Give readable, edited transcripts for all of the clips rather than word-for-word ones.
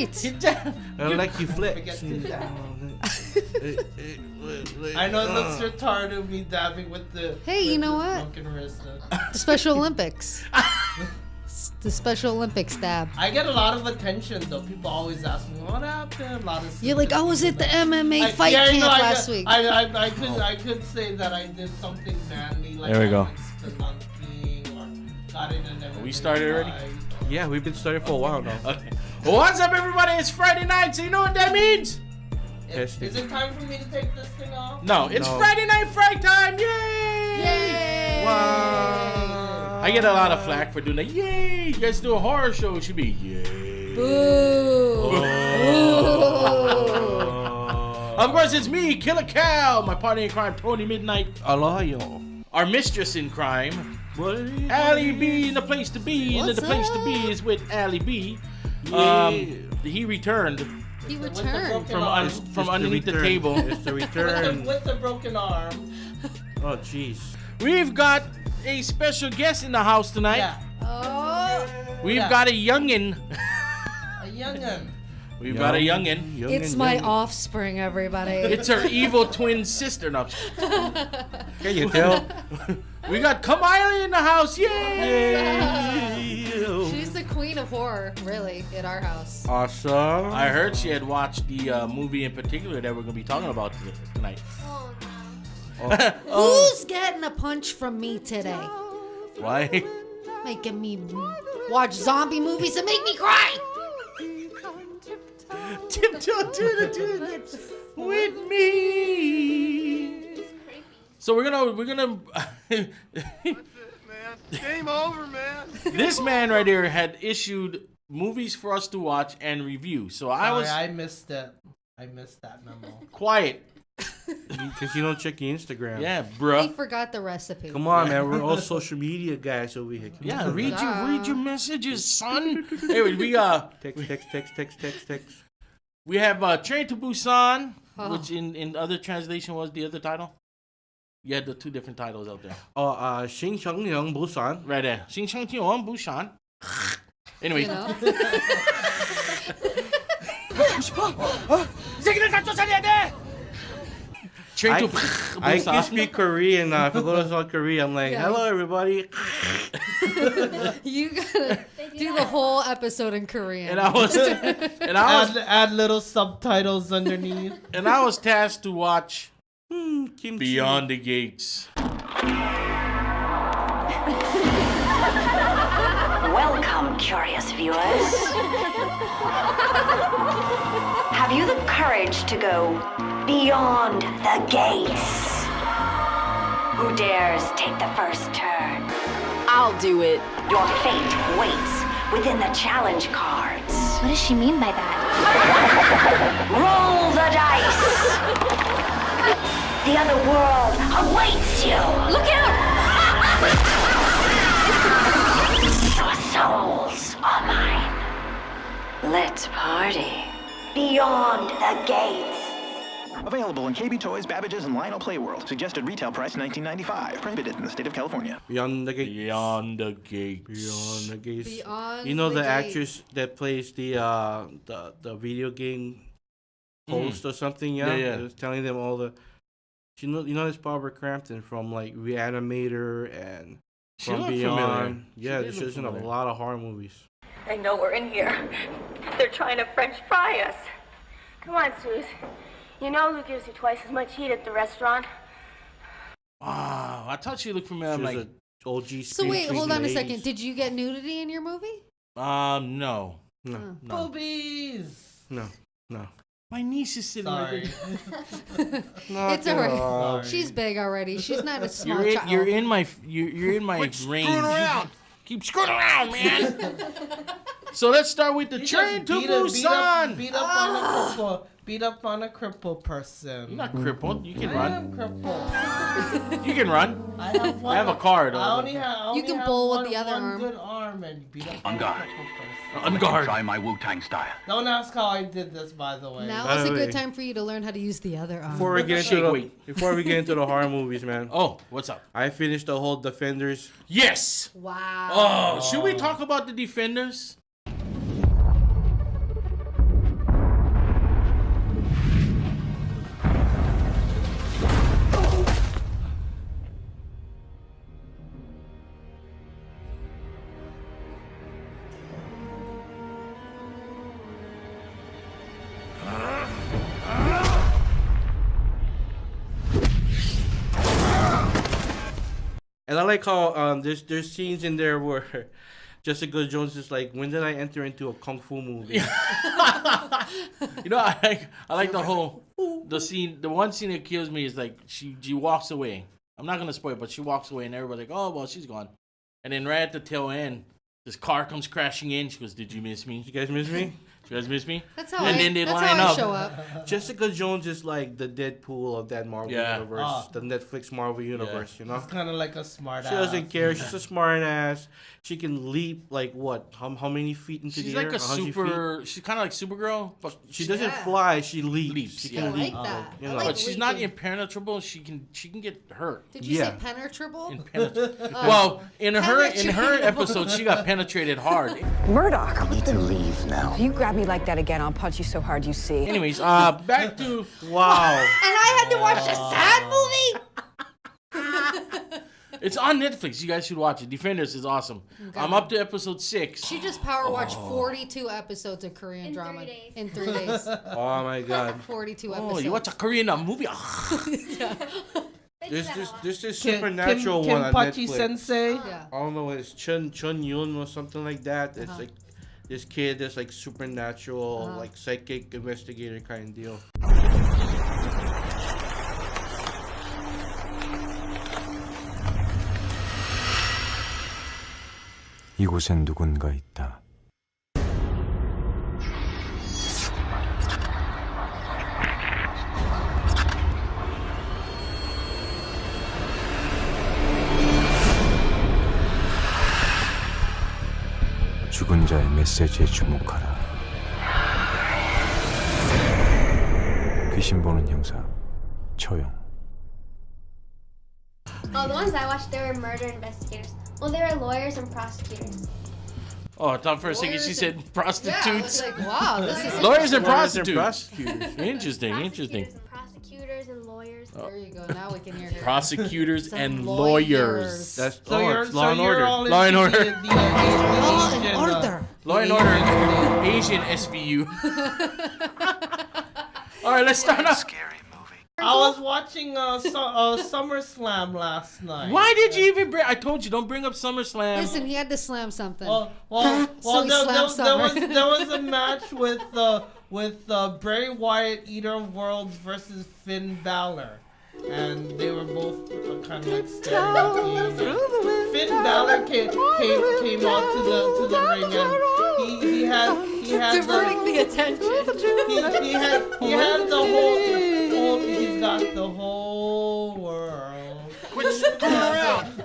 right. I like you flip. I know it looks retarded me dabbing with the. Hey, you know what? Broken wrist. Special Olympics. The Special Olympics dab. I get a lot of attention though. People always ask me what happened. A lot of. You're like, I was at the MMA fight camp last week. I could say that I did something manly, like There we go. spelunking or got it and everything. We started already? Yeah, we've been started for a while now. Okay. Well, what's up, everybody? It's Friday night, so you know what that means? Is it time for me to take this thing off? No, it's Friday night fright time! Yay! Yay! Wow! I get a lot of flack for doing that. Yay! You guys do a horror show, it should be yay! Boo! Of course, it's me, Killer Cal, my partner in crime, Tony Midnight. Aloha, yo. Our mistress in crime, What? Allie B, in the place to be. And What's the place to up? be is with Allie B. He returned He With the returned. broken from underneath the table. It's the return. with the broken arm. Oh, jeez. We've got a special guest in the house tonight. Yeah, Oh. We've got a youngin. a youngin. We've got a youngin. It's my offspring, everybody. It's her evil twin sister. No, Can you tell? we got Kamiley in the house. Yay! She's the queen of horror, really, at our house. Awesome. I heard she had watched the movie in particular that we're going to be talking about tonight. Who's getting a punch from me today? Why? Making me watch zombie movies and make me cry. Tiptoe to the tulips with me. So we're gonna. Game over, man. This man right here had issued movies for us to watch and review. So I missed it. I missed that memo. quiet. Because you don't check your Instagram. Yeah, He bruh. forgot the recipe. Come on, man. We're all social media guys over here. Come Yeah, on. read your messages, son. Anyway, Text. we have Train to Busan, Oh. which in other translation was the other title. You had the two different titles out there. Oh, Xing Cheng Liang Busan. Right there. Xing Cheng Tian Busan. Anyway. You know? Train to I can Busan. speak Korean now. If I go to South Korea, I'm like, Yeah. hello, everybody. You gotta do the whole episode in Korean. And I was Add little subtitles underneath. and I was tasked to watch Kimchi. Beyond the Gates. Welcome, curious viewers. Have you the courage to go beyond the gates? Who dares take the first turn? I'll do it. Your fate waits within the challenge cards. What does she mean by that? Roll the dice. The other world awaits you. Look out! Your souls are mine. Let's party. Beyond the gates. Available in KB Toys, Babbage's, and Lionel Playworld. Suggested retail price $19.95. Prohibited in the state of California. Beyond the gates. Beyond the Gates. Beyond the gates. Beyond You know the gates. actress that plays the video game host or something? Yeah. Yeah. It was telling them all the. You know this Barbara Crampton from like Reanimator and She from looked Beyond. familiar. Yeah, She did she's look in a familiar. lot of horror movies. They know we're in here. They're trying to French fry us. Come on, Suze. You know who gives you twice as much heat at the restaurant? Wow, I thought she looked familiar. I'm She's like, a OG. So Scream wait, Queen hold in on the a 80s. second. Did you get nudity in your movie? no. No, Boobies. no. My niece is sitting right Sorry. there. It's alright. Sorry. She's big already. She's not a small You're in, child. you're in my range. Keep screwing around, man. So let's start with the You Train just to Busan. Beat up on a crippled person. You're not crippled. You can I run. am crippled. You can run. I have one. I have a card. I only have. You can have bowl with one, the other one arm. good arm and beat up On on a guard. crippled person. On guard. Try my Wu-Tang style. Don't ask how I did this, by the way. Now By is the a way- good time for you to learn how to use the other arm. Before we get Shake into weight. the horror movies, man. Oh, what's up? I finished the whole Defenders. Yes. Wow. Oh, should we talk about the Defenders? And I like how there's scenes in there where Jessica Jones is like, when did I enter into a kung fu movie? You know, I like the one scene that kills me is like she walks away. I'm not gonna spoil it, but she walks away and everybody's like, oh well, she's gone. And then right at the tail end, this car comes crashing in. She goes, "Did you miss me? You guys miss me? You guys miss me?" That's how and then they line how I up. show up. Jessica Jones is like the Deadpool of that Marvel universe, the Netflix Marvel universe. You know, It's kind of like a smart ass. she doesn't care. She's a smart ass. She can leap like what? How many feet into She's the air? like a 100 super. feet? She's kind of like Supergirl, but She doesn't fly. She leaps. Leaps, She yeah. can I leap. like that. You I know. like but she's not leaping. impenetrable. She can get hurt. Did you Yeah. say penetrable? Well, in her episode, she got penetrated hard. Murdoch, I need to leave now. if you grab me like that again, I'll punch you so hard you see. Anyways, back to Wow. And I had to watch a sad movie. it's on Netflix. You guys should watch it. Defenders is awesome. Okay. I'm up to episode 6. She just power watched 42 episodes of Korean drama 3 days. in 3 days. Oh my God. 42 Oh, episodes. you watch a Korean movie? There's this supernatural one on Kenpachi Netflix. Sensei. Yeah. I don't know. It's Chun Yun or something like that. It's Uh-huh. like this kid that's like supernatural, like psychic investigator kind of deal. 이곳엔 누군가 있다. 죽은 자의 메시지에 주목하라. 귀신 보는 형사 처형. Oh, the ones I watched, they were murder investigators. Well, they were lawyers and prosecutors. Oh, I thought for a second she said Yeah, I was prostitutes. like, wow, this is Lawyers and Lawyers and prostitutes. Interesting. Prosecutors and lawyers. There you go. Now we can hear her. Prosecutors Some and lawyers. lawyers. That's So you're, it's Law and you're Order. all Law and into Order. the Law and Asian, Order. Law and Order. Asian SVU. All right, let's start off. I was watching SummerSlam last night. Why did you even bring? I told you, don't bring up SummerSlam. Listen, he had to slam something. Well, So he slammed Summer. there was a match with Bray Wyatt, Eater of Worlds versus Finn Balor, and they were both kind of like staring at me. Finn Balor came out to the ring, and he had Diverting the attention. he had the whole he's got the whole world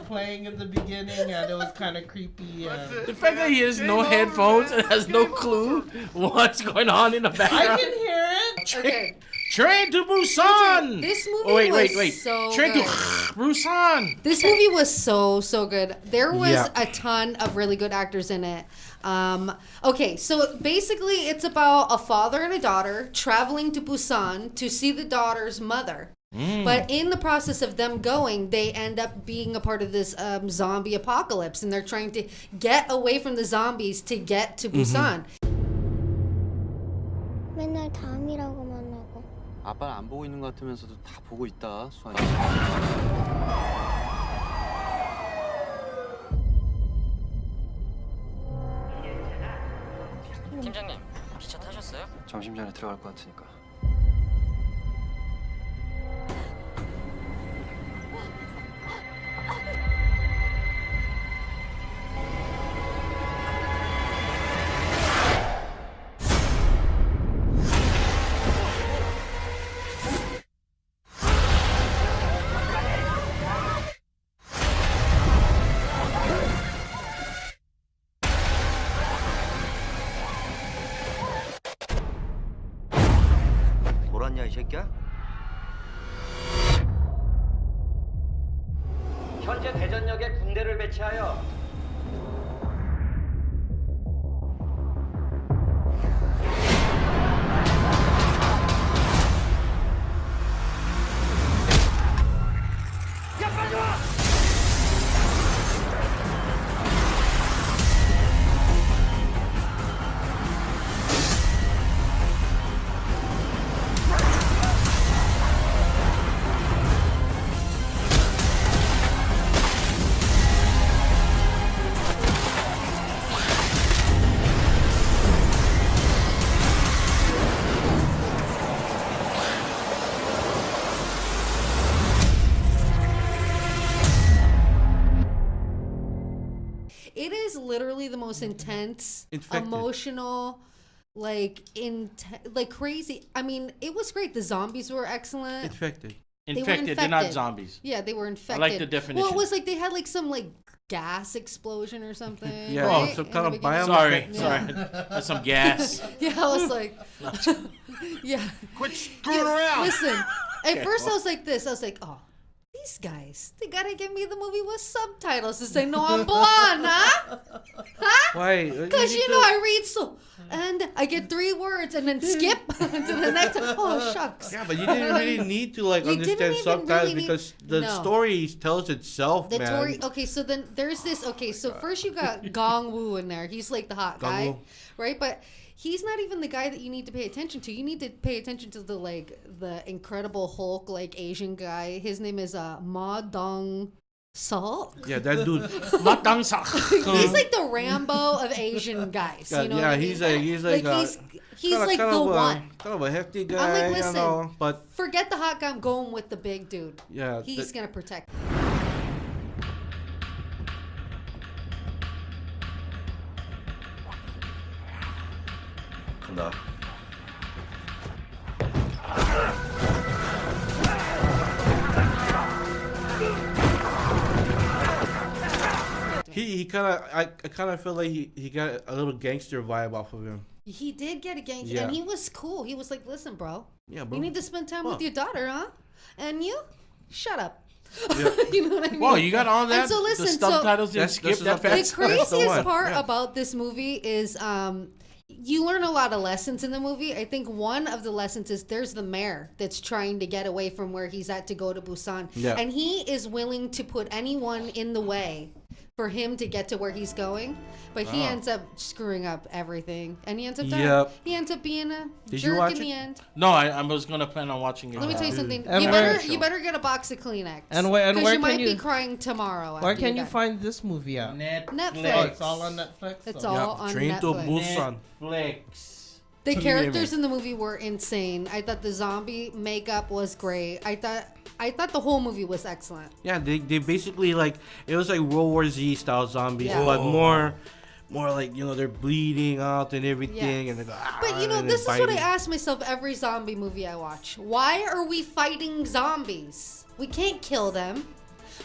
playing in the beginning, and it was kind of creepy. And The fact that he has no headphones and has no clue what's going on in the I background. can hear it. Okay. Train to Busan. This movie Oh, wait. was so Train to good. Busan. This movie was so good. There was Yeah. a ton of really good actors in it. Okay, so basically it's about a father and a daughter traveling to Busan to see the daughter's mother. But in the process of them going, they end up being a part of this zombie apocalypse, and they're trying to get away from the zombies to get to Busan. 맨날 다음이라고 만나고. 아빠는 안 보고 있는 것 같으면서도 다 보고 있다, 수환이. 팀장님, 기차 타셨어요? 점심 전에 들어갈 것 같으니까. 돌았냐 이 새끼야? 현재 대전역에 군대를 배치하여 It is literally the most intense, Infected. emotional, like crazy. I mean, it was great. The zombies were excellent. Infected. Infected. They're not zombies. Yeah, they were infected. I like the definition. Well, it was like they had like some like gas explosion or something. Yeah, right? some In kind the of beginning. biome. Sorry. That's some gas. Yeah, I was like, yeah. Quit screwing around. Listen, at first I was like this. I was like, oh, these guys, they gotta give me the movie with subtitles to say no, I'm blonde, huh? Huh? Why? Because you know I read so, and I get 3 words and then skip to the next. Oh shucks. Yeah, but you didn't really need to like You didn't understand even subtitles really need- because the No. story tells itself, The man. Tory. Okay, so then there's this. Okay, so first you got Gong Woo in there. He's like the hot Gong guy, Woo. right? But he's not even the guy that you need to pay attention to. You need to pay attention to the Incredible Hulk like Asian guy. His name is Ma Dong Seok. Yeah, that dude. He's like the Rambo of Asian guys. You know what I mean? he's like he's kinda, like kind the of one. Kind of a hefty guy, I'm like, you listen, know, but forget the hot guy. I'm going with the big dude. yeah, He's gonna protect. 간다. he kind of I kind of feel like he got a little gangster vibe off of him. He did get a gangster, Yeah. and he was cool. He was like, "Listen, bro, Yeah, bro. you need to spend time Huh. with your daughter, huh? And you, shut up." Yeah. You know what I mean? Wow, you got all that? And so listen, the subtitles didn't That's- skip that's that the- fast? the craziest one. part Yeah. about this movie is you learn a lot of lessons in the movie. I think one of the lessons is there's the mayor that's trying to get away from where he's at to go to Busan. Yeah. And he is willing to put anyone in the way for him to get to where he's going. But he Oh. ends up screwing up everything. And he ends up dying. Yep. He ends up being a Did you jerk watch in it? the end. No, I was gonna plan on watching it. Let me tell you dude. something. And You where- better get a box of Kleenex. And where Because you can might you- be crying tomorrow. Where after can you're you done. find this movie at? Netflix. Oh, it's all on Netflix. It's Oh. all on Train to Netflix. Busan. Netflix. The Yeah, characters man. in the movie were insane. I thought the zombie makeup was great. I thought the whole movie was excellent. Yeah, they basically like it was like World War Z style zombies, Yeah. but more like, you know, they're bleeding out and everything, and they go. "Ah," But you know, and this is they're what I biting. ask myself every zombie movie I watch. Why are we fighting zombies? We can't kill them.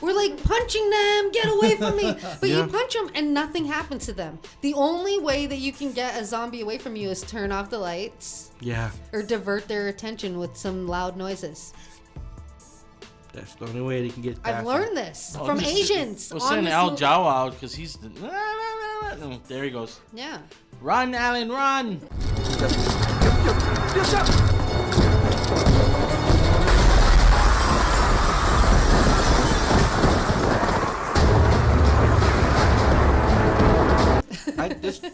We're like punching them, get away from me. But Yeah. you punch them and nothing happens to them. The only way that you can get a zombie away from you is turn off the lights Yeah, or divert their attention with some loud noises. that's the only way they can get. I've past learned it. this from Asians. We'll on send this Al mo- Jawa out because he's the. There he goes. Yeah. Run, Alan, run!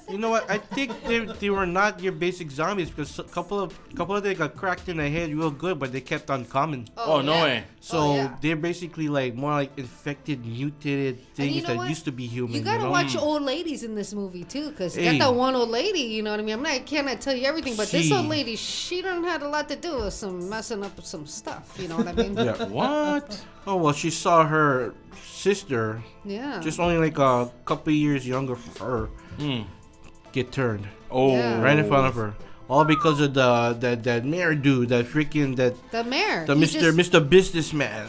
You know what? I think they were not your basic zombies because a couple of them got cracked in the head real good, but they kept on coming. Oh, no yeah. way. So Oh, yeah. they're basically like more like infected, mutated And things you know that what? used to be human. You gotta know? watch old ladies in this movie too, because you Hey. got that one old lady. You know what I mean? I cannot tell you everything, but this See. old lady, she done had a lot to do with some messing up with some stuff. You know what I mean? Yeah. What? Oh well, she saw her sister, Yeah. just only like a couple of years younger from her, get turned. Oh. Yeah. Right in front of her. All because of that mayor dude, that freaking the mayor. the he Mr. Businessman.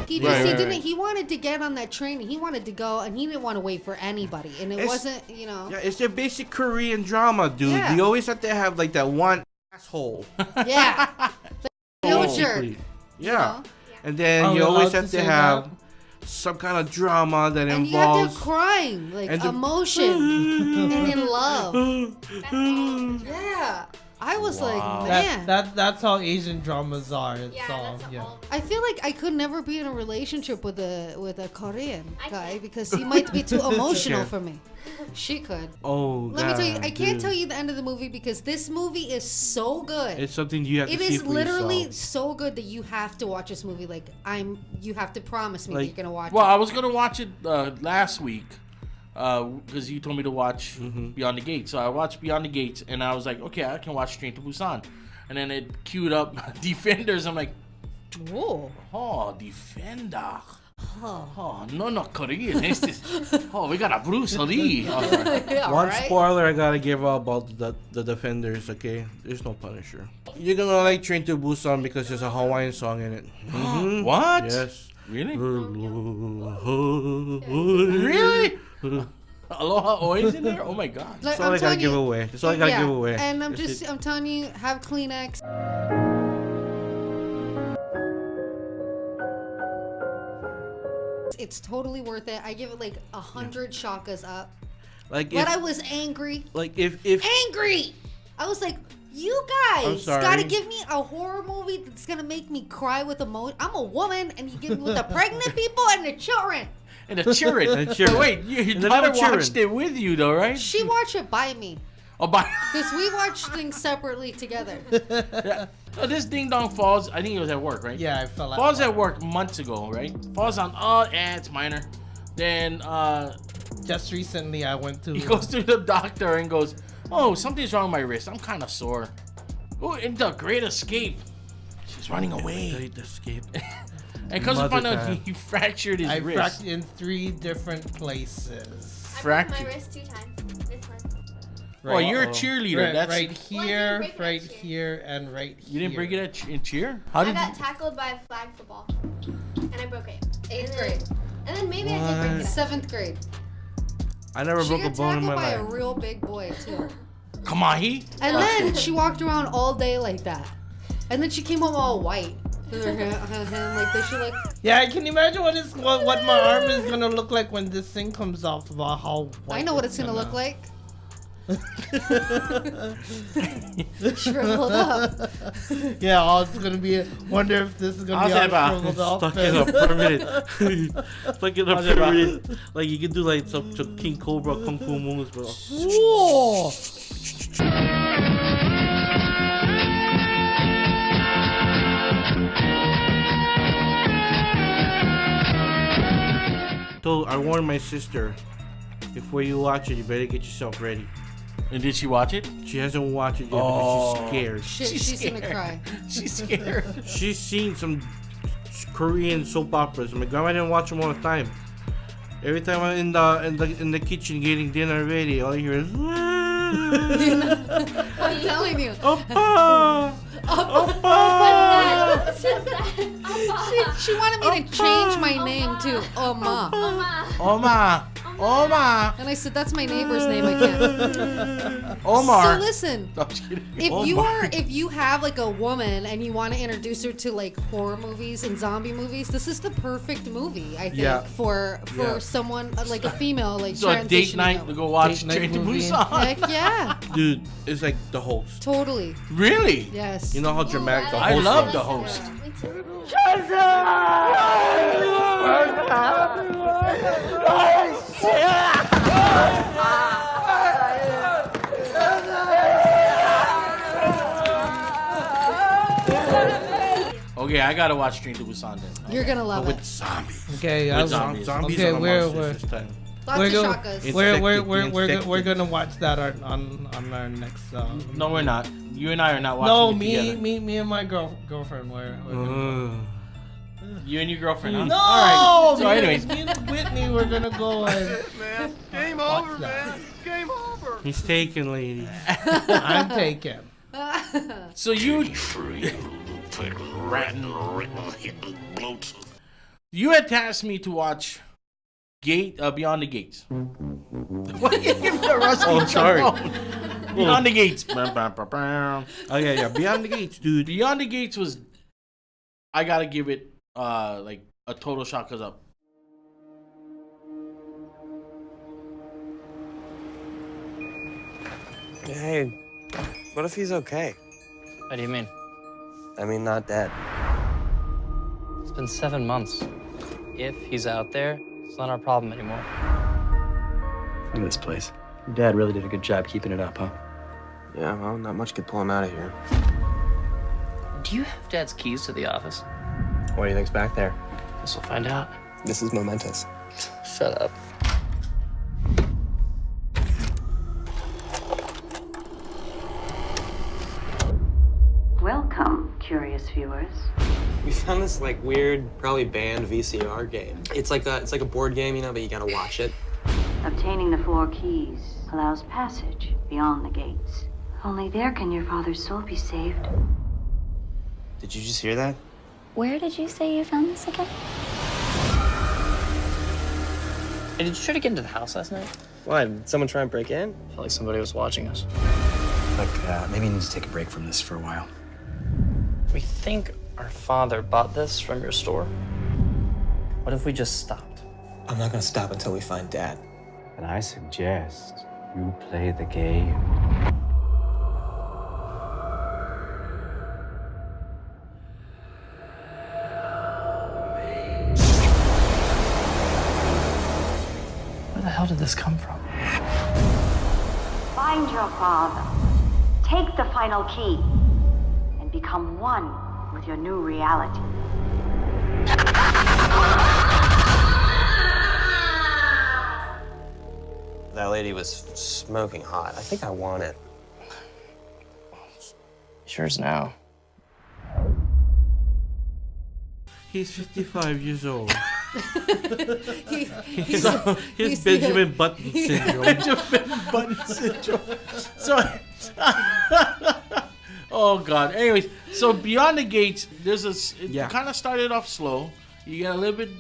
He just he didn't. He wanted to get on that train. And he wanted to go, and he didn't want to wait for anybody. And it It's- wasn't, you know. Yeah, it's their basic Korean drama, dude. Yeah. You always have to have like that one asshole. Yeah. No jerk. Basically. Yeah. know? And then Are we you always allowed have to to say have some kind of drama that And you have involves to crying, like and the- emotion and in love. Yeah. I was like, Wow. man. That's how Asian dramas are. It's all I feel like I could never be in a relationship with a Korean guy because he might be too emotional Sure. for me. She could. Oh, Let me tell you, God, I can't dude. tell you the end of the movie because this movie is so good. It's something you have to It see is for literally yourself. so good that you have to watch this movie. Like you have to promise me that you're gonna watch Well, it. I was gonna watch it last week because you told me to watch Beyond the Gates. So I watched Beyond the Gates, and I was like, okay, I can watch Train to Busan. And then it queued up Defenders. I'm like, oh, Defender. Oh, no, Korean. It's this. Oh, we got a Bruce Lee. One spoiler I gotta give out about the Defenders, okay? There's no Punisher. You're gonna like Train to Busan because there's a Hawaiian song in it. Mhm. What? Yes. Really? Really? Aloha Oi is in there? Oh my god. That's all I gotta give away. That's all I gotta give away. And I'm That's I'm telling you, have Kleenex. It's totally worth it. I give it like 100 shakas up. Like But if, I was angry. like if Angry! I was like, you I'm guys sorry. gotta give me a horror movie that's gonna make me cry with emotion. I'm a woman, and you give me with the pregnant people and the children. And the children. And children. Wait, your And the daughter little children. watched it with you though, right? She watched it by me. Oh, by. Because we watched things separately together. Yeah. So this Ding Dong falls. I think it was at work, right? Yeah, I fell out. Falls at work months ago, right? Falls on. Oh, it's minor. Then just recently I went to. he goes to the doctor and goes, "Oh, something's wrong with my wrist. I'm kind of sore." Oh, in the Great Escape, she's running away. Great Escape. And comes to find out Mother he fractured his I wrist. fractured in 3 different places. I broke my wrist 2 times. This one. Oh, you're a cheerleader. Right, That's right Well, I here, didn't break it right at cheer. here, and right here. You didn't break it at in cheer? How I did got tackled by a flag football, and I broke it. 8th grade. And then maybe I did break it. 7th grade. I never She broke a got bone in tackled my by a life. real big boy too. Come on, he. And then she walked around all day like that. And then she came home all white. With her hand like this. She like. Yeah, I can imagine what my arm is gonna look like when this thing comes off. About how. I know what it's gonna look like. Shriveled up. Yeah, all it's gonna be. Wonder if this is gonna be all shriveled up. Stuck in a permanent. Stuck in a permanent. Like you can do like some King Cobra Kung Fu moves, bro. Whoa! So I warned my sister, before you watch it, you better get yourself ready. And did she watch it? She hasn't watched it yet because she's scared. She's gonna cry. She's scared. She's seen some Korean soap operas. My grandma didn't watch them all the time. Every time I'm in the kitchen getting dinner ready, all I hear is. I'm telling you. Oppa! She wanted me to change my name to Oma. Oma. Oma. And I said, that's my neighbor's name. I can't. Omar. So listen, No, I'm just kidding. if you have like a woman and you want to introduce her to like horror movies and zombie movies, this is the perfect movie, I think, for someone like a female like So a date transitioning night out. to go watch Date night Train to movie. Busan. Heck yeah. Dude, it's like the host. Totally. Really? Yes. You know how dramatic the I host love was? the host. Okay, I gotta watch Train to Busan then. You're gonna love With it. zombies. Okay, With I- zombies. Zombies Okay, are we're- monsters this time. Lots We're of go- shakas. We're gonna watch that on our next. No, we're not. You and I are not watching No, it me together. me and my girlfriend. We're gonna, You and your girlfriend, huh? no. All right. So, me, anyways, me and Whitney, we're gonna go and Game watch over, that. man. Game over. He's taken, ladies. I'm taken. so you you had tasked me to watch Beyond the Gates. What are you giving the rusty Oh, sorry. tone? Beyond the Gates. Oh yeah, Beyond the Gates, dude. Beyond the Gates was. I gotta give it like a total shot cause up. Hey, What if he's okay? What do you mean? I mean, not dead. It's been 7 months. If he's out there, it's not our problem anymore. Look at this place. Your dad really did a good job keeping it up, huh? Yeah, well, not much could pull him out of here. Do you have Dad's keys to the office? What do you think's back there? Guess we'll find out. This is momentous. Shut up. Welcome, curious viewers. We found this like weird, probably banned VCR game. It's like a board game, you know, but you gotta watch it. Obtaining the 4 keys allows passage beyond the gates. Only there can your father's soul be saved. Did you just hear that? Where did you say you found this again? Hey, did you try to get into the house last night? Why? Did someone try and break in? I felt like somebody was watching us. Look, maybe you need to take a break from this for a while. We think our father bought this from your store. What if we just stopped? I'm not gonna stop until we find Dad. And I suggest you play the game. Where the hell did this come from? Find your father. Take the final key. And become one with your new reality. That lady was smoking hot. I think I want it. Yours now. He's 55 years old. he's Benjamin Button syndrome. Benjamin Button syndrome. So, oh god. Anyways, so Beyond the Gates, there's it kind of started off slow. You get a little bit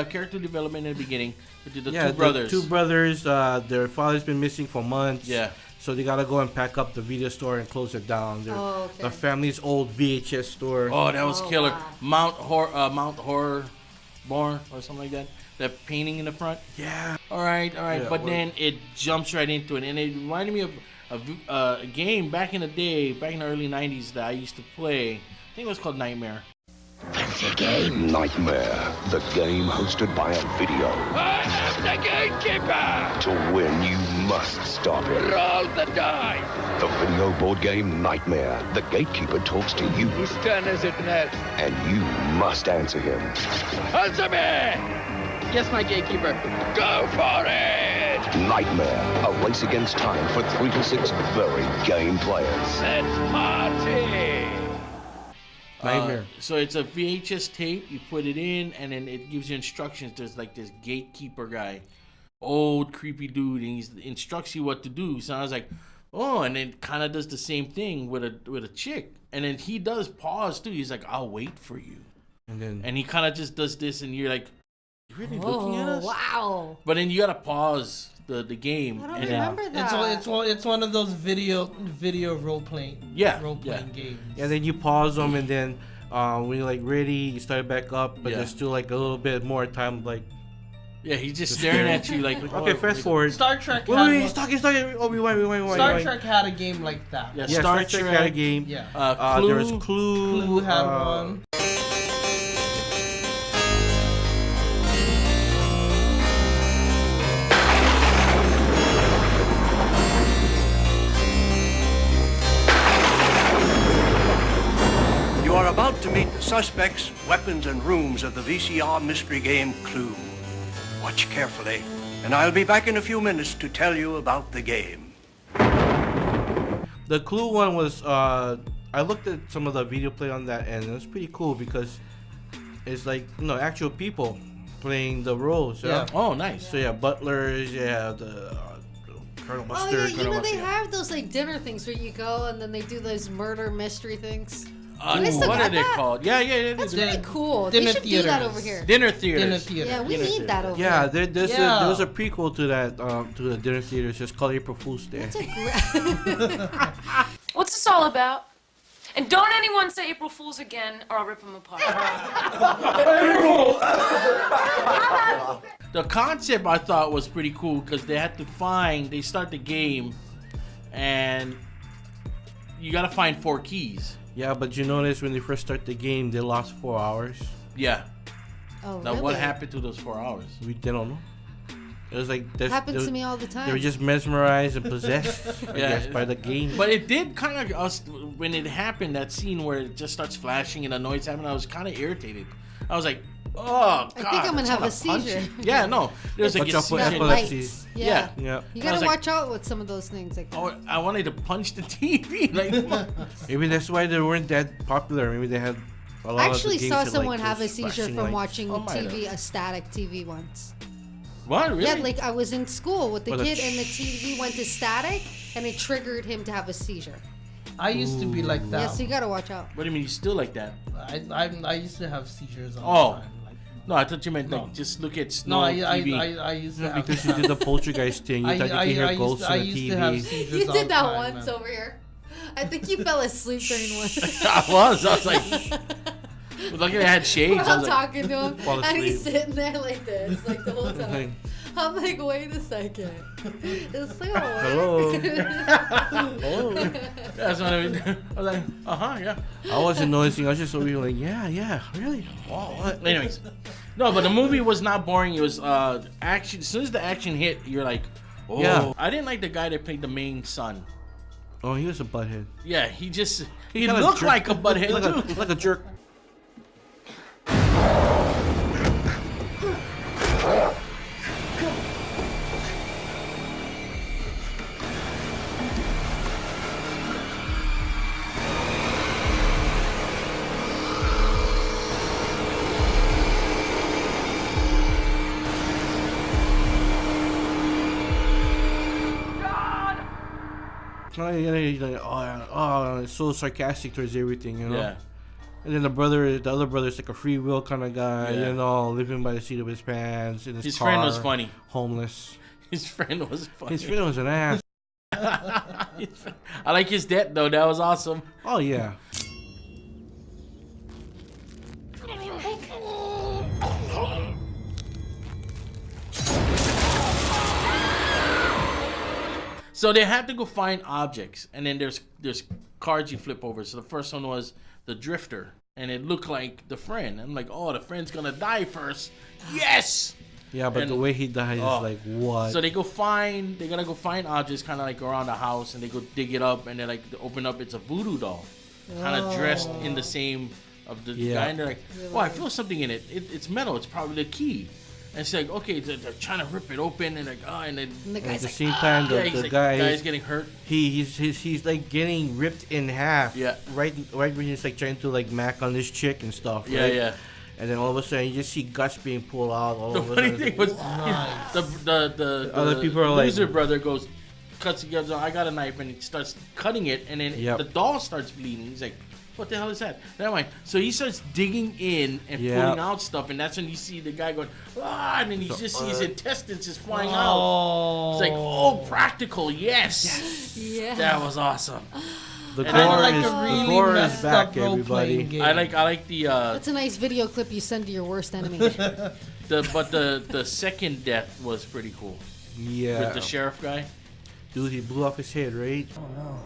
character development in the beginning with the two brothers. The two brothers, their father's been missing for months. Yeah. So they gotta go and pack up the video store and close it down. The family's old VHS store. Oh, that was killer. Mount Horror Bar or something like that. That painting in the front. Yeah. All right. But then it jumps right into it, and it reminded me of a game back in the day, back in the early '90s that I used to play. I think it was called Nightmare. The game Nightmare, the game hosted by a video. I am the gatekeeper! To win, you must stop it. Roll the dice! The video board game Nightmare, the gatekeeper talks to you. Whose turn is it next? And you must answer him. Answer me! Yes, my gatekeeper. Go for it! Nightmare, a race against time for 3 to 6 very game players. Let's party! Nightmare. So it's a VHS tape. You put it in, and then it gives you instructions. There's like this gatekeeper guy, old creepy dude, and he instructs you what to do. So I was like, oh, and then kind of does the same thing with a chick, and then he does pause too. He's like, I'll wait for you, and he kind of just does this, and you're like, you're really looking at us? Wow. But then you gotta pause the game. I don't remember that. It's one of those video role playing games. And then you pause them, and then when you're like ready, you start back up, but there's still like a little bit more time, like. Yeah, he's just staring at you like. Okay, fast forward. Star Trek. Wait, he's talking. Oh, rewind. Star Trek had a game like that. Yeah, Star Trek had a game. Yeah. There was Clue. Clue had one. You are about to meet the suspects, weapons, and rooms of the VCR mystery game Clue. Watch carefully, and I'll be back in a few minutes to tell you about the game. The Clue one was, I looked at some of the video play on that, and it was pretty cool because it's like, actual people playing the roles. Yeah. Oh, nice. So, butlers, the Colonel Mustard. They have those like dinner things where you go and then they do those murder mystery things. What are they called? Yeah. That's really cool. Dinner They should do that over here. Dinner theaters. Yeah, we need that over here. Yeah, there was a prequel to that, to the dinner theaters. It's called April Fool's Day. What's this all about? And don't anyone say April Fools again, or I'll rip them apart. The concept I thought was pretty cool because they had to they start the game, and you gotta find 4 keys. Yeah, but you notice when they first start the game, they lost 4 hours. Yeah. Oh, Now really? what happened to those 4 hours? They don't know. It was like Happens to me all the time. They were just mesmerized and possessed, I guess, by the game. But it did kind of when it happened. That scene where it just starts flashing and the noise happening, I was kind of irritated. I was like, "Oh God!" I think I'm gonna have a seizure. Yeah, no, there's like a seizure. Epilepsy. Yeah. Yeah. You gotta watch out with some of those things like that. Oh, I wanted to punch the TV. Like, maybe that's why they weren't that popular. Maybe they had. A lot I actually of the games saw had, someone like, have a those seizure flashing from lights. watching Oh, might TV, a static TV once. What? Really? Yeah, like I was in school with the What a kid and the TV went to static and it triggered him to have a seizure. I used to be like that. Yeah, so you gotta watch out. What do you mean? You still like that? I used to have seizures all the time. No, I thought you meant like just look at snow TV. I used to have because you did the poltergeist thing. You thought you could hear ghosts on the TV. You did that once over here. I think you fell asleep during one. I was like, luckily I had shades. I I'm was like, talking to him, and he's sitting there like this, like the whole time. I'm like, wait a second. It's like, Hello. Hello. That's what I mean. I was like, yeah. I wasn't noticing. I was just over here like, yeah, really. Oh, what? Anyways, no, but the movie was not boring. It was action. As soon as the action hit, you're like, oh. Yeah. I didn't like the guy that played the main son. Oh, he was a butthead. Yeah, he kinda looked jerk. like a butthead too. Like a jerk. He's like, oh, it's so sarcastic towards everything, you know. Yeah. And then the other brother's like a free will kind of guy, you know, living by the seat of his pants in his car. Friend was funny. Homeless. His friend was funny. His friend was an ass. I like his death though. That was awesome. Oh yeah. So they had to go find objects, and then there's cards you flip over. So the first one was the drifter, and it looked like the friend. I'm like, oh, the friend's gonna die first. Yes. Yeah, but the way he dies is like what? So they're gonna go find objects, kind of like around the house, and they go dig it up, and they like open up. It's a voodoo doll, kind of dressed in the same of the guy, and they're like, oh, I feel something in it. It's metal. It's probably the key. And it's like, okay, they're trying to rip it open, and like, and then the guy's at the same time, the guy's getting hurt. He's like getting ripped in half. Yeah. Right when he's like trying to like mac on this chick and stuff. Yeah, right? yeah. And then all of a sudden, you just see guts being pulled out. All The of a funny sudden, thing was, the other people are like, loser brother cuts together. I got a knife, and he starts cutting it, and then the doll starts bleeding. He's like, what the hell is that? Never mind. So he starts digging in and pulling out stuff, and that's when you see the guy going, and then you just see his intestines just flying out. It's like, oh, practical, yes. Yeah. That was awesome. The gore is back, everybody. I like the. That's a nice video clip you send to your worst enemy. the second death was pretty cool. Yeah. With the sheriff guy. Dude, he blew off his head, right? Oh no.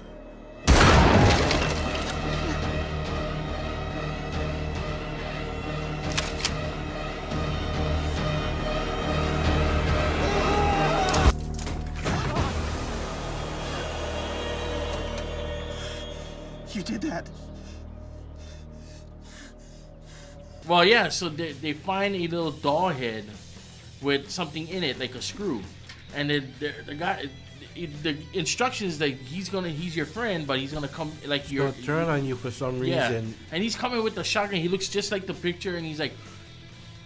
You did that. Well, yeah, so they find a little doll head with something in it, like a screw. And the guy, the instructions like he's your friend, but he's gonna come like He's gonna turn on you for some reason. Yeah. And he's coming with the shotgun. He looks just like the picture, and he's like,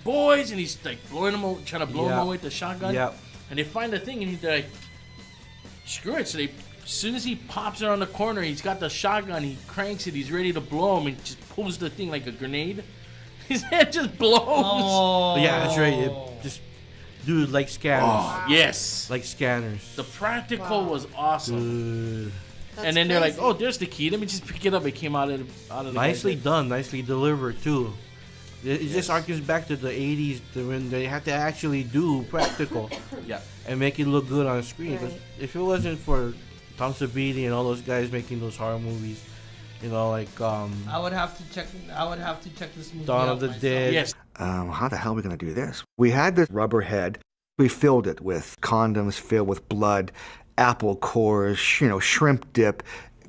boys, and he's like trying to blow him away with the shotgun. Yep. And they find the thing, and they're like, screw it. So as soon as he pops around the corner, he's got the shotgun, he cranks it, he's ready to blow him, and just pulls the thing like a grenade. His head just blows. Oh. Yeah, that's right. It just, dude, like scanners. Oh, yes. Like scanners. The practical was awesome. Dude. And then they're like, oh, there's the key. Let me just pick it up. It came out of the Nicely done. Nicely delivered, too. It just harkens back to the 80s when they had to actually do practical. Yeah. And make it look good on screen. Because if it wasn't for Tom Savini and all those guys making those horror movies. You know, like I would have to check this movie Dawn out of the myself. Dead. Yes. How the hell are we going to do this? We had this rubber head. We filled it with condoms filled with blood, apple cores, shrimp dip.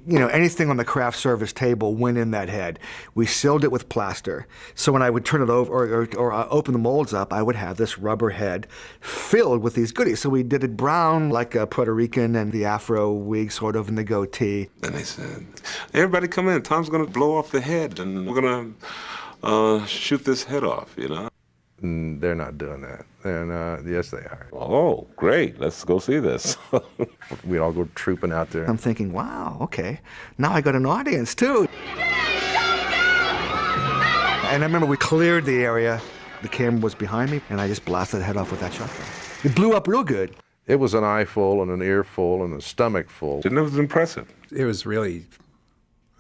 Anything on the craft service table went in that head. We sealed it with plaster. So when I would turn it over or open the molds up, I would have this rubber head filled with these goodies. So we did it brown like a Puerto Rican and the afro wig sort of and the goatee. And they said, everybody come in. Tom's going to blow off the head and we're going to shoot this head off, They're not doing that. They're not. Yes, they are. Oh, great. Let's go see this. We'd all go trooping out there. I'm thinking, wow, okay. Now I got an audience, too. And I remember we cleared the area. The camera was behind me, and I just blasted the head off with that shotgun. It blew up real good. It was an eye full and an ear full and a stomach full. And it was impressive. It was really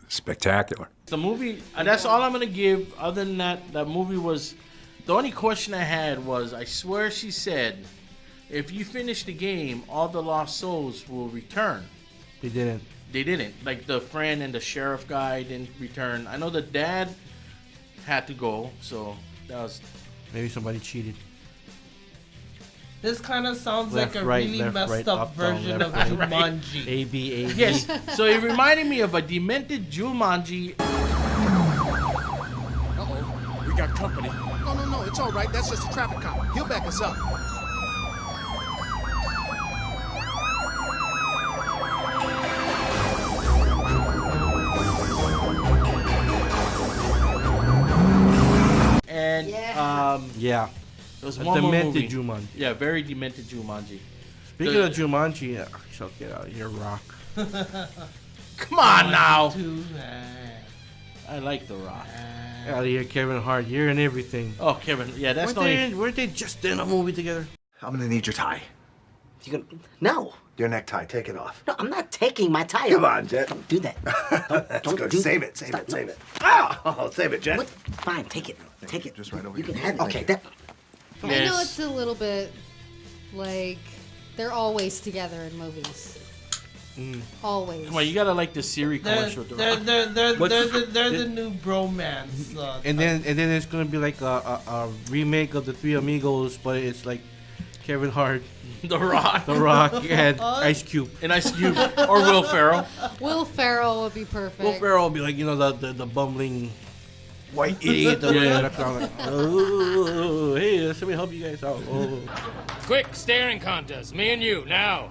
spectacular. The movie, and that's all I'm going to give. Other than that, that movie was... The only question I had was, I swear she said, if you finish the game, all the lost souls will return. They didn't. They didn't. Like the friend and the sheriff guy didn't return. I know the dad had to go, so that was... Maybe somebody cheated. This kind of sounds Left, like a right, really left, messed right, up up, down, version left, of right. Jumanji. A, B, A, B. Yes. So it reminded me of a demented Jumanji. We got company. No, it's all right. That's just a traffic cop. He'll back us up. And yeah, there was a one more demented movie. Jumanji. Yeah, very demented Jumanji. Speaking of Jumanji, shall get out of here, Rock. Come on now. I like The Rock. Out of here, Kevin Hart. You're in everything. Oh, Kevin. Yeah, that's weren't they just in a movie together? I'm gonna need your tie. No. Your necktie. Take it off. No, I'm not taking my tie Come off. on, Jet. Don't do that. Let's go. do Save that. it. Save Stop. it. Save it. Oh, save it, Jet. What? Fine, take it. Take it. Just right over You here. can have it. Okay, that. I know it's a little bit like they're always together in movies. Always. Come on, you gotta like the Siri commercial. They're the new bromance. And then it's gonna be like a remake of the Three Amigos, but it's like Kevin Hart, The Rock, and Ice Cube, or Will Ferrell. Will Ferrell would be perfect. Will Ferrell will be like the bumbling white idiot. Like, oh, hey, let me help you guys out. Oh. Quick staring contest, me and you, now.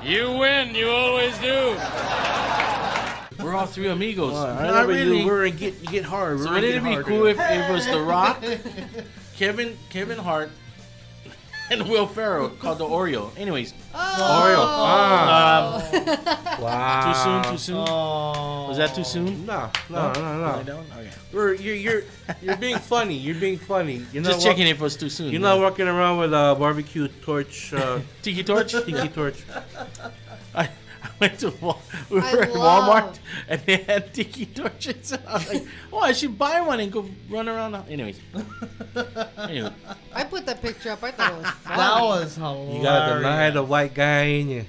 You win, you always do. We're all Three Amigos. I Not know, but really. We're gonna get hard. So wouldn't it be cool if it was The Rock, Kevin Hart, and Will Ferrell called the Oreo? Anyways. Oreo. Wow. Too soon? Was that too soon? No. Okay. You're being funny. You're being funny. You're Just checking if it was too soon. You're not walking around with a barbecue torch. Tiki torch? Tiki torch. I went to we were at Walmart and they had tiki torches. And I was like, oh, I should buy one and go run around. Anyways. Anyway. I put that picture up. I thought it was funny. That was hilarious. You gotta deny the white guy in you.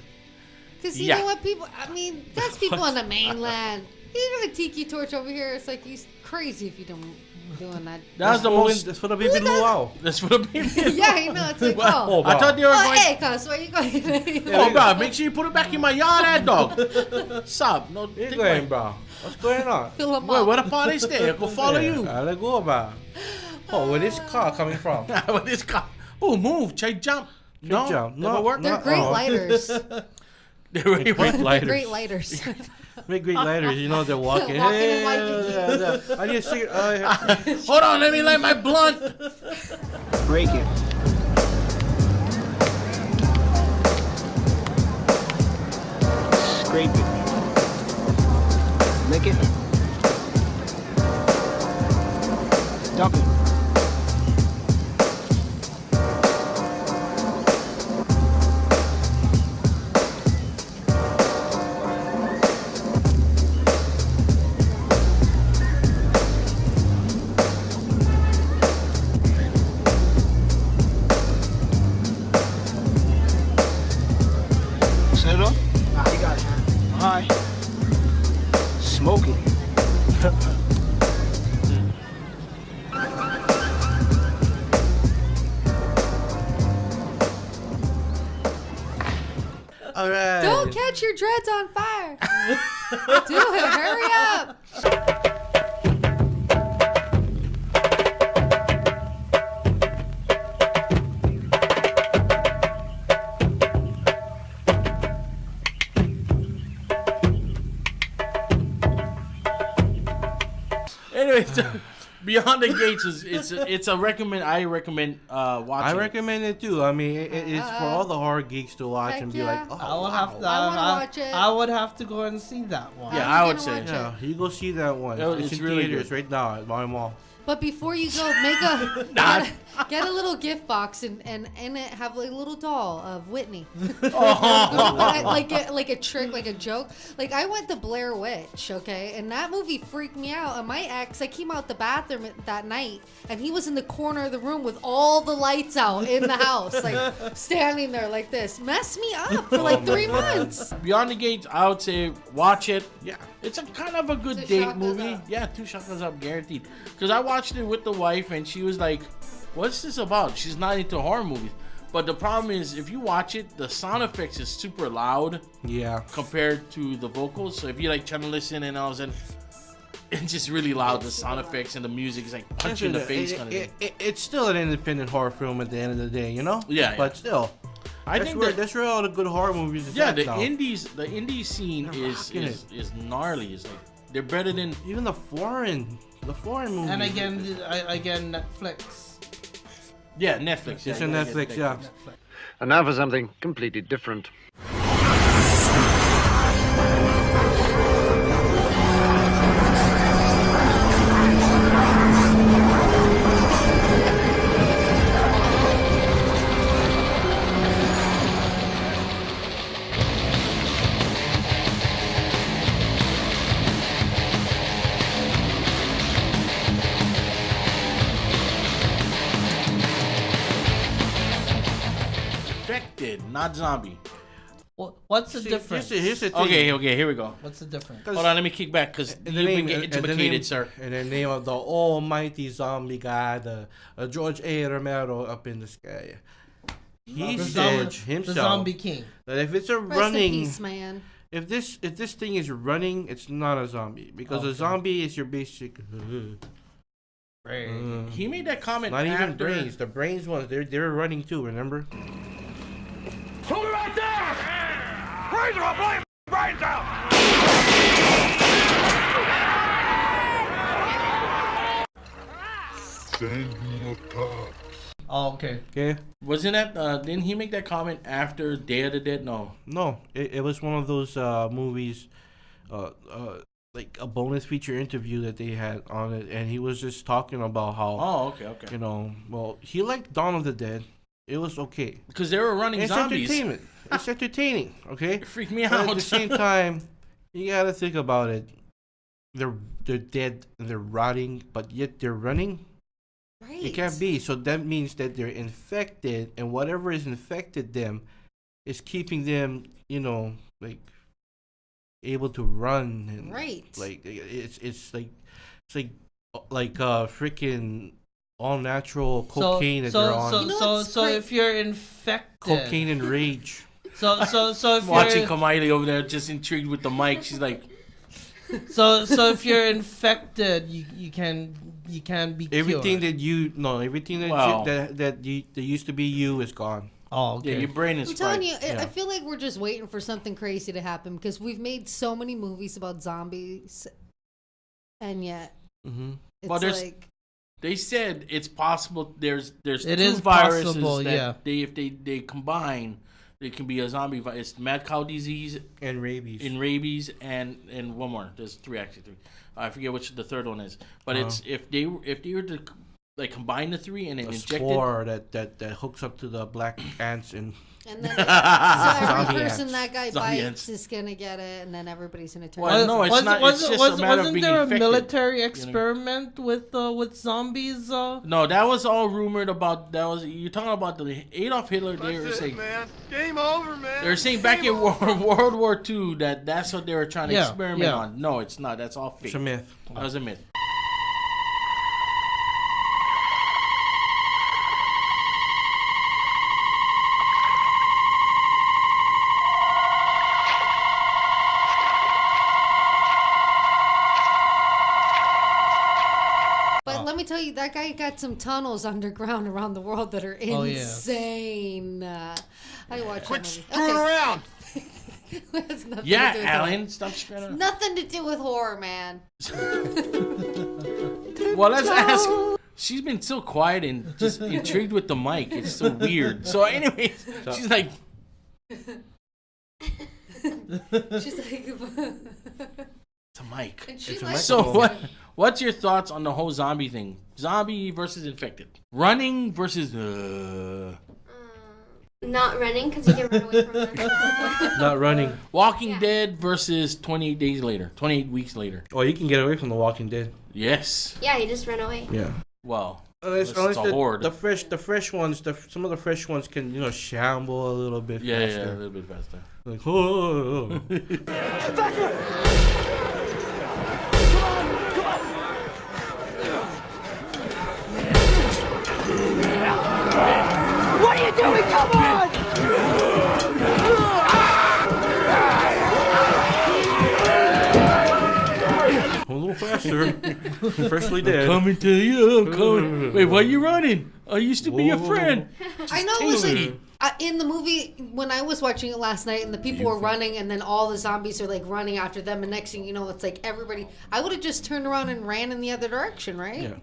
Because you know what, people, I mean, that's people on the mainland. You got a tiki torch over here. It's like, he's crazy if you don't doing that. That's the most. That's for the baby luau. That's for the baby. Yeah, you know, it's like, oh. I thought they were going. Hey, cuz, where you going? Oh, bro, make sure you put it back in my yard, that dog. Stop. No, What's going, bro? What's going on? Fill him Wait, up. where the party stay? I'll go follow you. I'll go, bro. Oh, where this car coming from? Where this car? Oh, move. Try jump. No, jump. Never No, work. They're great lighters. They're really great lighters. Great lighters. Make great lighters. You know they're walking. Walking in white I need a cigarette. Hold on, let me light my blunt. Break it. Scrape it. Lick it. Dump it. smoky. All right. Don't catch your dreads on fire. Do it. Hurry up. Anyway, so Beyond the Gates it's a recommend. I recommend watching. I recommend it too. I mean, it's for all the horror geeks to watch Heck and be yeah. like, oh, I will have to. I wanna watch it. I would have to go and see that one. Yeah, I would say. yeah, you go see that one. Oh, It's it's in really theaters good. right now at my mall. But before you go, get a little gift box and in it have like a little doll of Whitney. like a trick, like a joke. Like I went to Blair Witch, okay, and that movie freaked me out. And my ex, I came out the bathroom that night, and he was in the corner of the room with all the lights out in the house, like standing there like this. Messed me up for like 3 months. Beyond the Gates, I would say watch it. Yeah, it's a kind of a good Two date shotguns movie. up. Yeah, 2 shotguns up, guaranteed. Because I watched it with the wife, and she was like, "What's this about?" She's not into horror movies. But the problem is, if you watch it, the sound effects is super loud. Yeah. Compared to the vocals, so if you like trying to listen and all of a sudden, it's just really loud. The sound effects and the music is like punch you in the face kind of thing. It's still an independent horror film at the end of the day, you know? Yeah, But still, I that's think where, that- that's where all the good horror movies is Yeah, at the now. the indie scene is gnarly. It's like they're better than even the foreign movies. And again, Netflix. Yeah, Netflix. It's on Netflix, yeah. And now for something completely different. Infected, not zombie. What's the difference? Here's the thing. Okay, here we go. What's the difference? Hold on, let me kick back because you've been getting intimidated, sir. In the name of the almighty zombie god, George A. Romero up in the sky. He The said zombie- himself, the zombie king. that if it's a Rest in running, peace, man. if this thing is running, it's not a zombie because a Okay. zombie is your basic. He made that comment. Not even after- brains. The brains ones, they're running too. Remember? Hold it right there! Razor, I'll blow your brains out! Send more cops. Oh, okay. Okay. Wasn't that? Didn't he make that comment after Day of the Dead? No. No, it was one of those movies, like a bonus feature interview that they had on it, and he was just talking about how. Oh, okay. You know, well, he liked Dawn of the Dead. It was okay Because they were running it's zombies. entertainment. It's entertaining. Okay. It freaked me But out. at the same time, you gotta think about it. They're dead and they're rotting, but yet they're running. Right. It can't be. So that means that they're infected, and whatever is infected them is keeping them, you know, like able to run and Right. like it's like freaking all natural cocaine that they're on. So if you're infected, Cocaine and rage. So if Watching you're Kamali over there, just intrigued with the mic. She's like, so if you're infected, you can be Everything cured. that you no, everything that Wow. that used to be you is gone. Oh, okay. yeah, your brain is I'm telling fried. you, I Yeah. feel like we're just waiting for something crazy to happen because we've made so many movies about zombies, and yet Mm-hmm. it's Well, there's- like They said it's possible. There's It two is viruses possible, that yeah. if they combine, they can be a zombie virus. It's mad cow disease And rabies. and one more. There's three. I forget which the third one is. But it's if they were to like combine the three and then a inject spore that hooks up to the black ants and And then so every Zombie person ants. that guy Zombie bites ants. is gonna get it, and then everybody's gonna turn. Well, no, it's not. It's just a matter of Wasn't being there a infected. military experiment with zombies? No, that was all rumored about. That was you're talking about the Adolf Hitler. They were saying, man. Game over, man. they were saying back in World War II that's what they were trying to Yeah, experiment yeah. on. No, it's not. That's all fake. It's a myth. That was a myth. But let me tell you, that guy got some tunnels underground around the world that are Oh, yeah. insane. I watch Quit that movie. screwing around. Has nothing Yeah, to do with Alan, horror. stop screwing around. Nothing to do with horror, man. Well, let's ask. She's been so quiet and just intrigued with the mic. It's so weird. So, anyways, she's like, She's like, it's a mic. and she It's a likes So microphone. what's your thoughts on the whole zombie thing? Zombie versus infected. Running versus Not running because you can run away from them. Not running. Walking Dead versus 28 days later. 28 weeks later. Oh, you can get away from The Walking Dead. Yes. Yeah, you just run away. Yeah. Well, Unless it's a horde. the fresh ones, some of the fresh ones can shamble a little bit Yeah, faster. a little bit faster. Like, oh. What are you doing? Come on! A little faster. Freshly dead. Coming to you. I'm coming. Wait, why are you running? I used to be your Whoa. friend. I know it was tasty. like in the movie when I was watching it last night, and the people were running, and then all the zombies are like running after them, and next thing you know, it's like everybody. I would have just turned around and ran in the other direction, right? Yeah.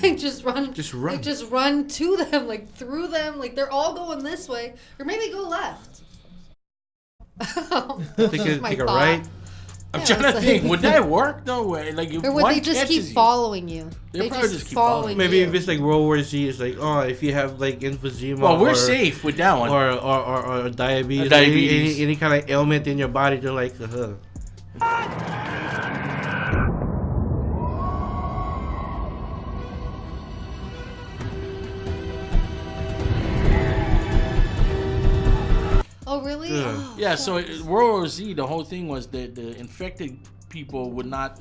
Like just run. Just run. Like just run to them, like through them, like they're all going this way, or maybe go left. Take a right. I'm Yeah, trying to it's think. like- Would that work though? Like if Or would one they just keep catches you- following you? They'll They probably just just keep following Maybe you. if it's like World War Z, it's like, oh, if you have like emphysema. Well, we're or, safe with that one. Or diabetes. Diabetes. Any kind of ailment in your body, they're like, Oh really? Yeah. Oh, Yeah, so World War Z, the whole thing was that the infected people would not.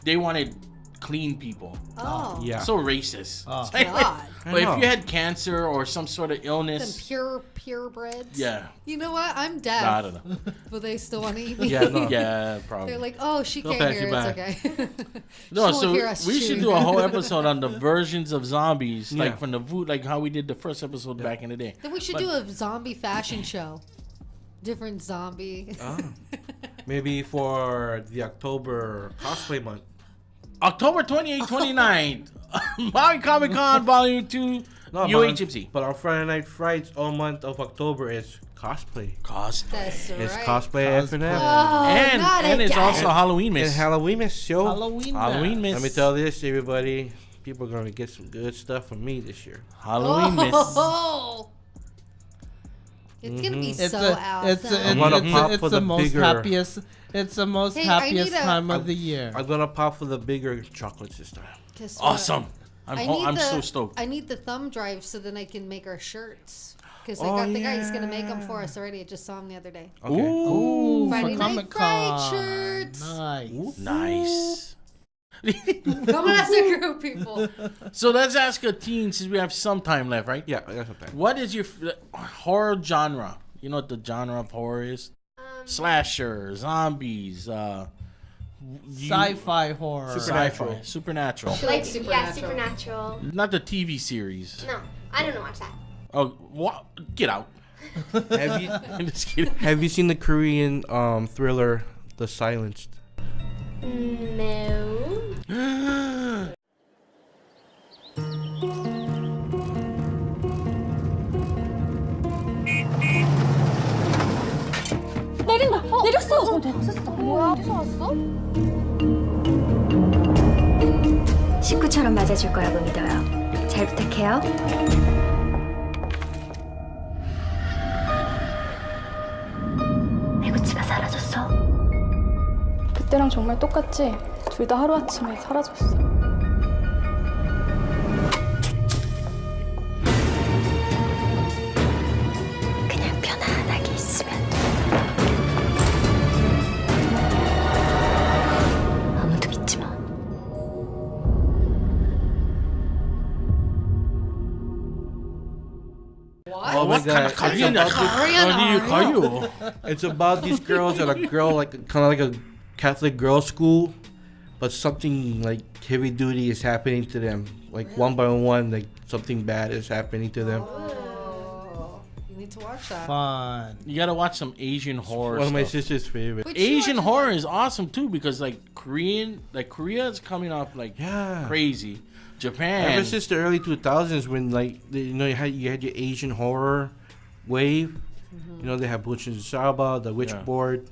They wanted clean people. Oh. Yeah. So racist. Oh. So anyway, God. but I if know. you had cancer or some sort of Them illness, purebreds. yeah. You know what? I'm deaf. I don't know. But they still want to eat me. Yeah, no. Yeah, probably. They're like, oh, she They'll can't pass hear. you It's by. okay. No, She won't hear so us we should chew. do a whole episode on the versions of zombies, Yeah. like from the like how we did the first episode back in the day. Then we should But- do a zombie fashion show. Different zombie. Ah. Maybe for the October cosplay month. October 28th, 29th, Maui Comic Con Volume 2, UHMC. But our Friday Night Frights all month of October is cosplay. Cosplay. That's right. It's cosplay FNF. and not it's again. also Halloween And Miss. Halloween Miss, yo. Halloween Miss. Let me tell this, everybody. People are going to get some good stuff from me this year. Halloween Miss. Oh, it's gonna be It's so a, awesome. it's a, I'm gonna it's, pop it's for the the most bigger- happiest. It's the most Hey, I happiest need a- time of the year. I'm going to pop for the bigger chocolates this time. Guess what? Awesome. I'm so stoked. I need the thumb drive so then I can make our shirts. Because I Oh, got the guy who's gonna make them for us already. I just saw him the other day. Okay. Ooh, Friday for Night Comic-Con. shirts. Nice. Nice. Come as a group, people. So let's ask a teen since we have some time left, right? Yeah, I got some time. What is your horror genre? You know what the genre of horror is? Slasher, zombies, Sci-fi horror. Supernatural. Supernatural. Like, Supernatural. yeah, Supernatural. Not the TV series. No, I don't watch that. Oh, what? Get out. Have you, I'm just kidding. have you seen the Korean thriller, The Silenced? No. 내린다. 내렸어. 내렸어. 뭐야? 어디서 왔어? 식구처럼 맞아줄 거라고 믿어요. 잘 부탁해요. 그때랑 정말 똑같지? 둘 다 하루아침에 사라졌어. 그냥 편안하게 있으면 돼. 아무도 믿지 마. Oh my god! Korean It's about these girls at a girl like kind of like a Catholic girls' school, but something like heavy duty is happening to them. Like one by one, like something bad is happening to them. Oh, you need to watch that. Fun. You gotta watch some Asian horror. One of my stuff. sister's favorite. But you Asian watch horror is awesome too because like Korea is coming up like crazy. Japan. Ever since the early 2000s, when like you had your Asian horror wave. You know, they had Butch and Saba, the Witchboard.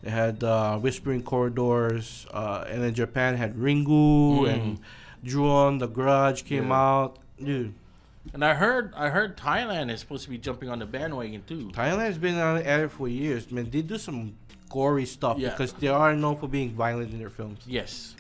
They had Whispering Corridors, and then Japan had Ringu and Ju-on, The Grudge came out, dude. And I heard Thailand is supposed to be jumping on the bandwagon too. Thailand has been at it for years. Man, they do some gory stuff because they are known for being violent in their films. Yes.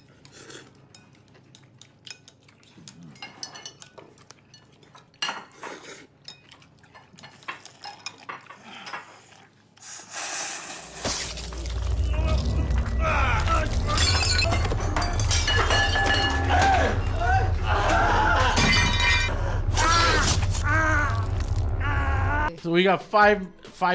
So we got five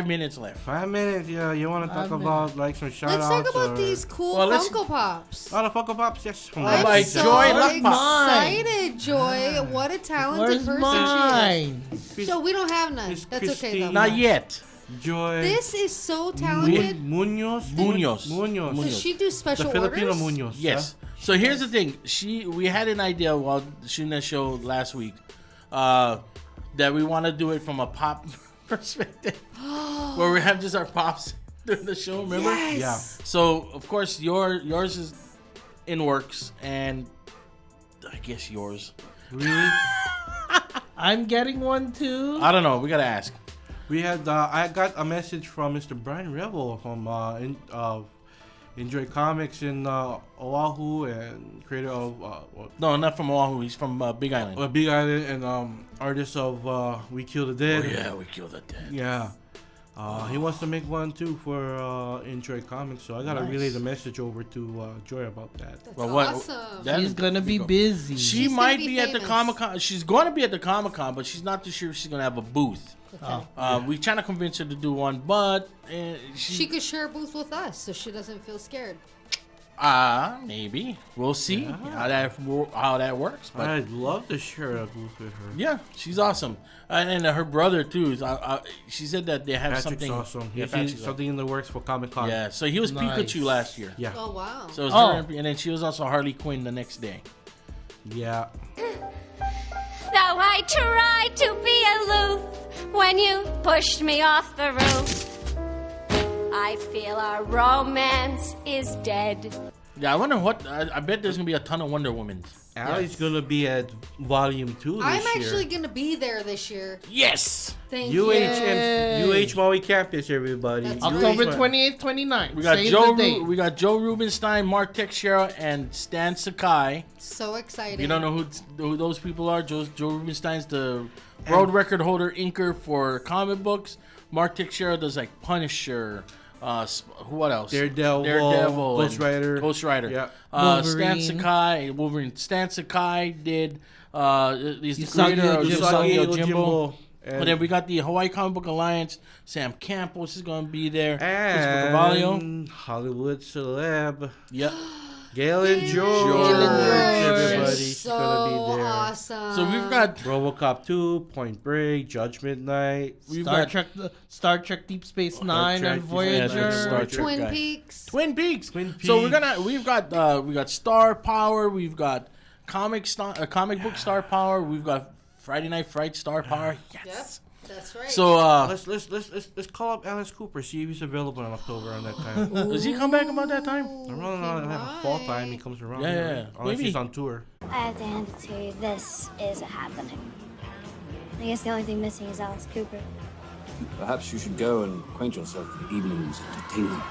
minutes left. 5 minutes, yeah. You want to talk 5 about like some shout Let's outs? talk about these cool Funko Pops. Oh, the Funko Pops, yes. I'm so excited, Joy. What a talented Where's person mine? she is. So we don't have none. That's okay though. Not yet. Joy. This is so talented. Munoz. Does she do special The Filipino orders? Munoz. Yes. So here's the thing. We had an idea while shooting that show last week that we want to do it from a pop perspective, where we have just our pops during the show. Remember? Yes. Yeah. So of course yours is in works, and I guess yours. Really? I'm getting one too. I don't know. We gotta ask. We had I got a message from Mr. Brian Revel from Enjoy Comics in Oahu and creator of No, not from Oahu. He's from Big Island. Big Island and artist of We Kill the Dead. Oh, yeah, We Kill the Dead. Yeah. He wants to make one too for Enjoy Comics, so I gotta relay the message over to Joy about that. That's awesome. She's gonna be busy. She might be at the Comic Con. She's going to be at the Comic Con, but she's not too sure if she's gonna have a booth. Okay. We're trying to convince her to do one, but she could share a booth with us, so she doesn't feel scared. Maybe we'll see how that works. But I'd love to share a booth with her. yeah, she's awesome, and her brother too. She said that they have Patrick's something. awesome. Yeah, He's Patrick's something in the works for Comic Con. Yeah, so he was Pikachu last year. Yeah. Oh wow. So it was her, and then she was also Harley Quinn the next day. Yeah. Though I tried to be aloof when you pushed me off the roof, I feel our romance is dead. Yeah, I wonder what. I bet there's gonna be a ton of Wonder Woman. Allie's gonna be at Volume 2 this I'm year. actually gonna be there this year. Yes. Thank you. UH Maui Campus, everybody. October 28th, 29th. We got Save the date. We got Joe Rubenstein, Mark Teixeira, and Stan Sakai. So excited. You don't know who those people are? Joe Rubenstein's the world record holder inker for comic books. Mark Teixeira does like Punisher. What else? Daredevil, Ghost Rider. Yeah. Wolverine. Wolverine. Stan Sakai did. He's the Usagi creator of Yojimbo. Usagi Yojimbo. And And then we got the Hawaii Comic Book Alliance. Sam Campos is going to be there. Christopher Cavallo. And Hollywood celeb. Yep. Galen George. Everybody's So gonna be there. awesome. So we've got RoboCop 2, Point Break, Judgment Night. Star Trek Deep Space Nine Trek, and Voyager. Star Trek Twin guy. Peaks. Twin Peaks. So we've got Star Power. We've got comic book Star Power. We've got Friday Night Fright Star Power. Yes. Yep, that's right. So let's call up Alice Cooper, see if he's available in October on that time. Does he come back about that time? Around fall time, he comes around. Yeah. Right? Unless he's on tour. I have to hand it to you. This is happening. I guess the only thing missing is Alice Cooper. Perhaps you should go and acquaint yourself with the evening's entertainment.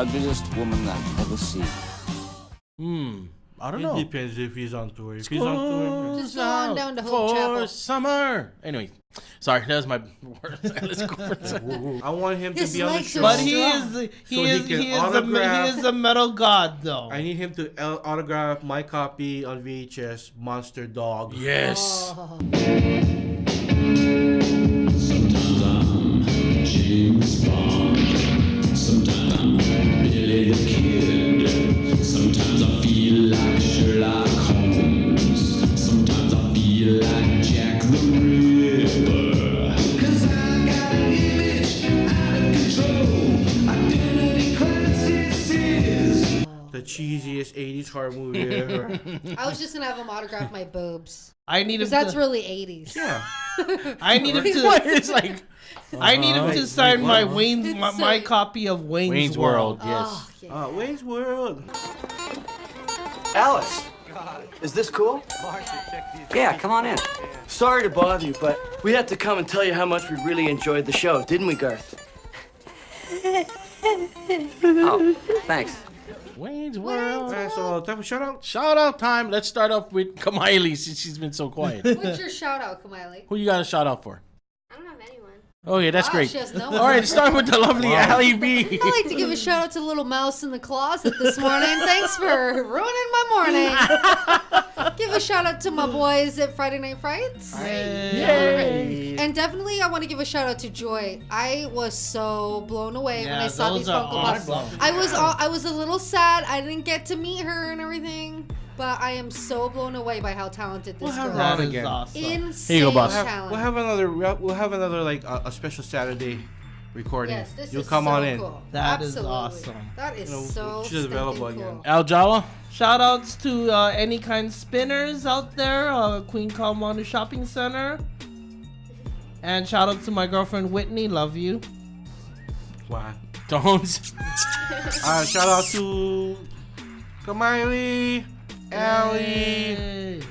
ugliest woman I've ever seen. I don't It know. depends if he's on tour. If he's on tour, Just go on down to Hope for Chapel. summer. Anyway, sorry, that was my worst. Let's go for a second. I want him to His be on the legs are show. But So he he can autograph- is a metal god, though. I need him to autograph my copy on VHS, Monster Dog. Yes. Oh. Sometimes I'm James Bond. Sometimes I'm Billy the Kid. Sometimes I feel like Sherlock Holmes. Sometimes I feel like Jack the Ripper. 'Cause I got an image out of control. Identity crisis. The cheesiest 80s horror movie ever. I was just gonna have him autograph my boobs. I need him Because that's to. really 80s. Yeah. I need him to. What? It's like I need him to sign my Wayne's It's my a- copy of Wayne's World. Yes. Oh, yeah. Wayne's World. Alice, is this cool? Yeah, come on in. Sorry to bother you, but we had to come and tell you how much we really enjoyed the show, didn't we, Garth? Oh, thanks. Wayne's World. So, time for shout out. Shout out time. Let's start off with Kamaili since she's been so quiet. What's your shout out, Kamaili? Who you got a shout out for? I don't have anyone. Oh yeah, that's Wow, great. she has no All right, start with the lovely Allie B. I'd like to give a shout out to the little mouse in the closet this morning. Thanks for ruining my morning. Give a shout out to my boys at Friday Night Frights. Yay. And definitely, I want to give a shout out to Joy. I was so blown away when I saw those these are Funko Pops. awesome. I was a little sad. I didn't get to meet her and everything. But I am so blown away by how talented this girl That is. is again. awesome. Insane Here you go, boss. talent. We'll have another like a special Saturday recording. Yes, this You'll is come so on in. cool. That is Absolutely. awesome. That is You know, so she's available stinking again. cool. Al Jawa. Shout outs to any kind spinners out there, Queen Kalmana Shopping Center. And shout out to my girlfriend Whitney, love you. Wow. Don't. Shout out to Kamaili, Allie,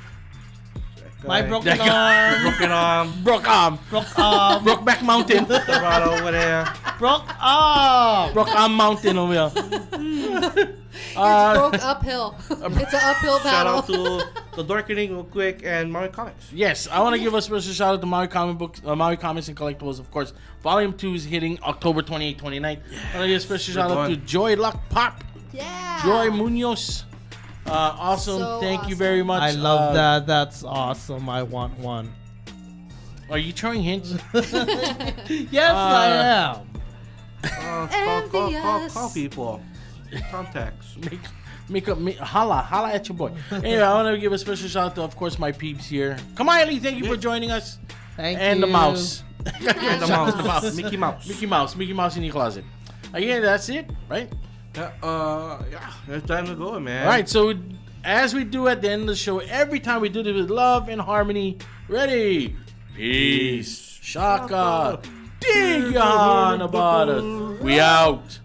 My broken That guy. arm. Broken Arm, Broke arm. Brokeback Mountain. Dorado over there. Broke arm. Broke arm mountain over here. It's broke uphill. It's an uphill Shout battle. out to the Dorkening real quick and Mario Comics. Yes, I want to give a special shout out to Maui Comic Books, Maui Comics and Collectibles, of course. Volume 2 is hitting October 28th, 29th. I want to give a special shout out to Joy Luck Pop. Yeah. Joy Munoz. Awesome. So Thank you awesome. very much. I love that. That's awesome. I want one. Are you throwing hints? Yes, I am. Call people. Contacts. Holla at your boy. Anyway, I want to give a special shout out to, of course, my peeps here. Kamaili, thank you for joining us. Thank and you. the mouse. And the mouse. Mickey Mouse. Mickey Mouse in your closet. Again, that's it, right? Yeah, it's time to go, man. All right, so as we do at the end of the show, every time we do this with love and harmony. Ready? Peace. Shaka. Dig yawn about us. We out.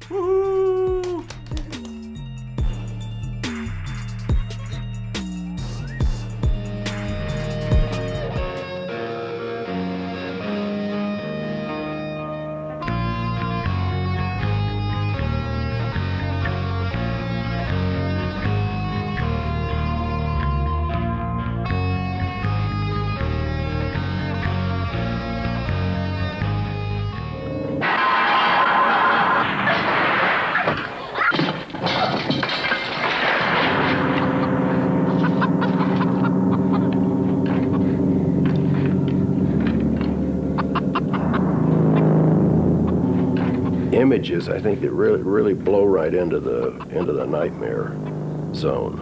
Images, I think, that really blow right into the nightmare zone.